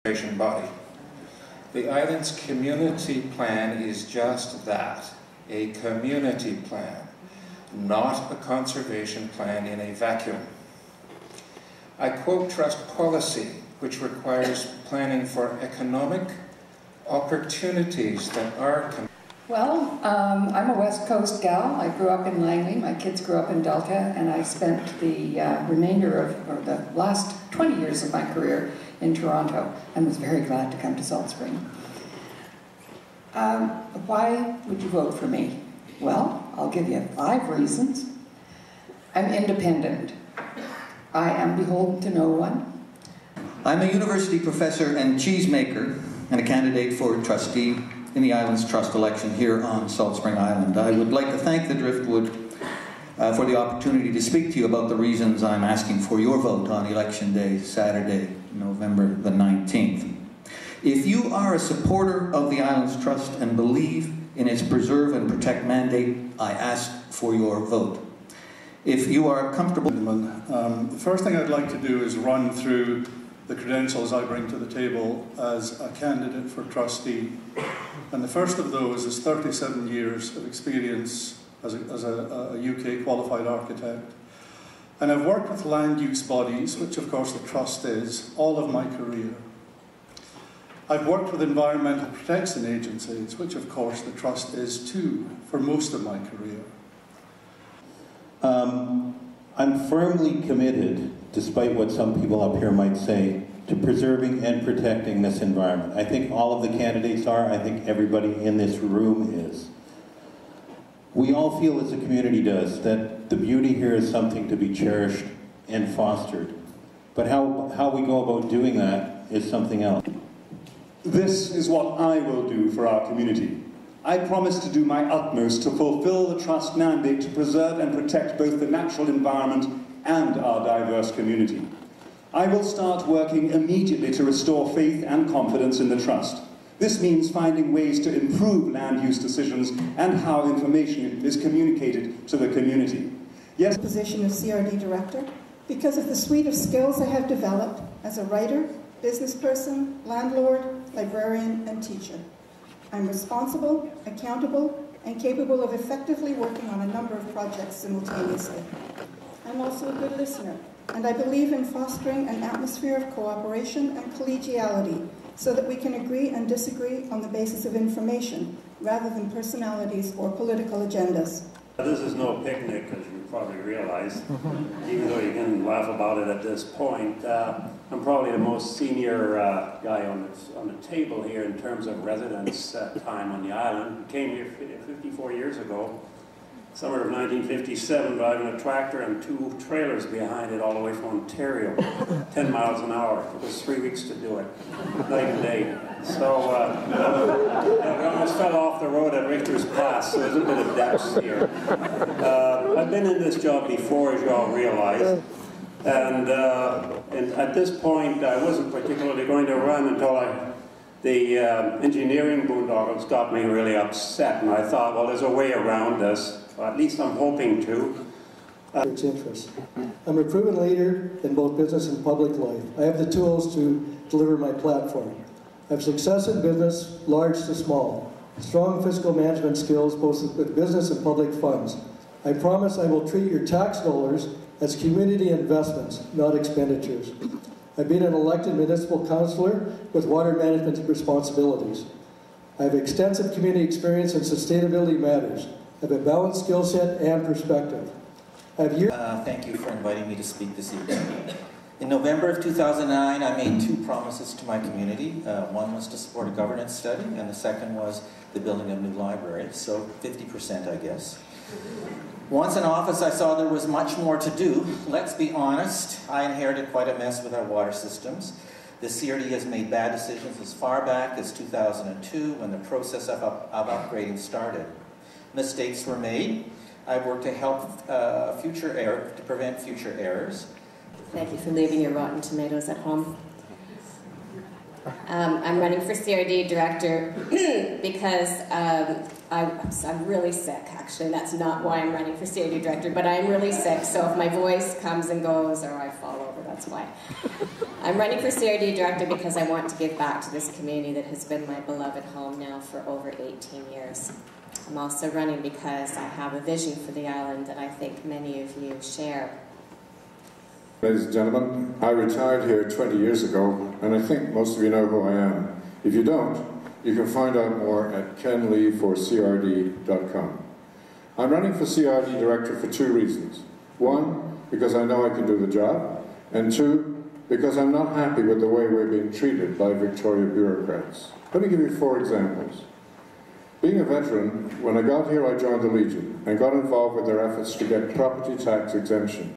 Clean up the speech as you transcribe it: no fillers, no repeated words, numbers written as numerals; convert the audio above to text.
body. The island's community plan is just that, a community plan, not a conservation plan in a vacuum. I quote trust policy, which requires planning for economic opportunities that are. Well, I'm a West Coast gal. I grew up in Langley. My kids grew up in Delta, and I spent the remainder of, or the last 20 years of my career in Toronto, and was very glad to come to Salt Spring. Why would you vote for me? Well, I'll give you 5 reasons. I'm independent. I am beholden to no one. I'm a university professor and cheesemaker, and a candidate for trustee in the Island's Trust election here on Salt Spring Island. I would like to thank the Driftwood for the opportunity to speak to you about the reasons I'm asking for your vote on Election Day, Saturday, November the 19th. If you are a supporter of the Island's Trust and believe in its preserve and protect mandate, I ask for your vote. If you are comfortable... The first thing I'd like to do is run through the credentials I bring to the table as a candidate for trustee. And the first of those is 37 years of experience as a UK qualified architect. And I've worked with land use bodies, which of course the trust is, all of my career. I've worked with environmental protection agencies, which of course the trust is too, for most of my career. I'm firmly committed, despite what some people up here might say, to preserving and protecting this environment. I think all of the candidates are. I think everybody in this room is. We all feel, as the community does, that the beauty here is something to be cherished and fostered. But how we go about doing that is something else. This is what I will do for our community. I promise to do my utmost to fulfill the Trust mandate to preserve and protect both the natural environment and our diverse community. I will start working immediately to restore faith and confidence in the Trust. This means finding ways to improve land use decisions and how information is communicated to the community. Yes. The position of CRD Director because of the suite of skills I have developed as a writer, business person, landlord, librarian, and teacher. I'm responsible, accountable, and capable of effectively working on a number of projects simultaneously. I'm also a good listener, and I believe in fostering an atmosphere of cooperation and collegiality so that we can agree and disagree on the basis of information rather than personalities or political agendas. This is no picnic, as you probably realize, even though you can laugh about it at this point. I'm probably the most senior guy on the table here in terms of residence time on the island. Came here 54 years ago, summer of 1957, driving a tractor and 2 trailers behind it all the way from Ontario, 10 miles an hour. It was 3 weeks to do it, night and day. So we almost fell off the road at Richter's Pass, so there's a bit of depths here. I've been in this job before, as you all realize, and at this point I wasn't particularly going to run until the engineering boondoggles got me really upset, and I thought, well, there's a way around this, or at least I'm hoping to. Its interests. I'm a proven leader in both business and public life. I have the tools to deliver my platform. I have success in business, large to small. Strong fiscal management skills, both with business and public funds. I promise I will treat your tax dollars as community investments, not expenditures. I've been an elected municipal councillor with water management responsibilities. I have extensive community experience in sustainability matters. I have a balanced skill set and perspective. Thank you for inviting me to speak this evening. In November of 2009, I made 2 promises to my community. One was to support a governance study, and the second was the building of a new library, so 50%, I guess. Once in office, I saw there was much more to do. Let's be honest, I inherited quite a mess with our water systems. The CRD has made bad decisions as far back as 2002, when the process of upgrading started. Mistakes were made. I've worked to help to prevent future errors. Thank you for leaving your rotten tomatoes at home. I'm running for CRD Director because I'm really sick, actually. That's not why I'm running for CRD Director, but I'm really sick, so if my voice comes and goes or I fall over, that's why. I'm running for CRD director because I want to give back to this community that has been my beloved home now for over 18 years. I'm also running because I have a vision for the island that I think many of you share. Ladies and gentlemen, I retired here 20 years ago, and I think most of you know who I am. If you don't, you can find out more at kenleeforcrd.com. I'm running for CRD director for 2 reasons. 1, because I know I can do the job, and 2, because I'm not happy with the way we're being treated by Victoria bureaucrats. Let me give you 4 examples. Being a veteran, when I got here I joined the Legion and got involved with their efforts to get property tax exemption.